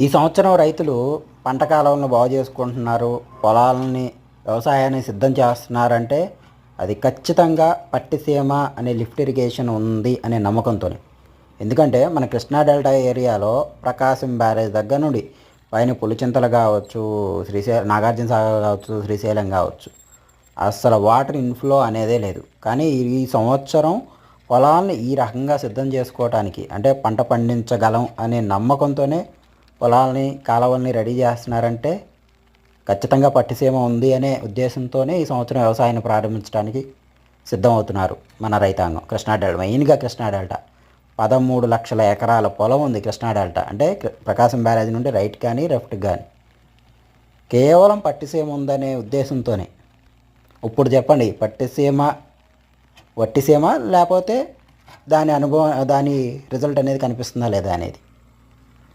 ఈ సంవత్సరం రైతులు పంట కాలాలను బాగు చేసుకుంటున్నారు, పొలాలని వ్యవసాయాన్ని సిద్ధం చేస్తున్నారంటే అది ఖచ్చితంగా పట్టిసీమ అనే లిఫ్ట్ ఇరిగేషన్ ఉంది అనే నమ్మకంతోనే. ఎందుకంటే మన కృష్ణా డెల్టా ఏరియాలో ప్రకాశం బ్యారేజ్ దగ్గర నుండి పైన పులిచింతలు కావచ్చు, శ్రీశైలం నాగార్జున సాగర్ కావచ్చు, శ్రీశైలం కావచ్చు, అస్సలు వాటర్ ఇన్ఫ్లో అనేదే లేదు. కానీ ఈ సంవత్సరం పొలాల్ని ఈ రకంగా సిద్ధం చేసుకోవటానికి, అంటే పంట పండించగలం అనే నమ్మకంతోనే పొలాల్ని కాలువల్ని రెడీ చేస్తున్నారంటే ఖచ్చితంగా పట్టిసీమ ఉంది అనే ఉద్దేశంతోనే ఈ సంవత్సరం వ్యవసాయాన్ని ప్రారంభించడానికి సిద్ధమవుతున్నారు మన రైతాంగం. కృష్ణా డెల్టా, మెయిన్గా కృష్ణా డెల్టా 13 లక్షల ఎకరాల పొలం ఉంది కృష్ణా డెల్టా. అంటే ప్రకాశం బ్యారేజ్ నుండి రైట్ కానీ లెఫ్ట్ కానీ కేవలం పట్టిసీమ ఉందనే ఉద్దేశంతోనే. ఇప్పుడు చెప్పండి, పట్టిసీమ వట్టిసీమ లేకపోతే దాని అనుభవం, దాని రిజల్ట్ అనేది కనిపిస్తుందా లేదా అనేది.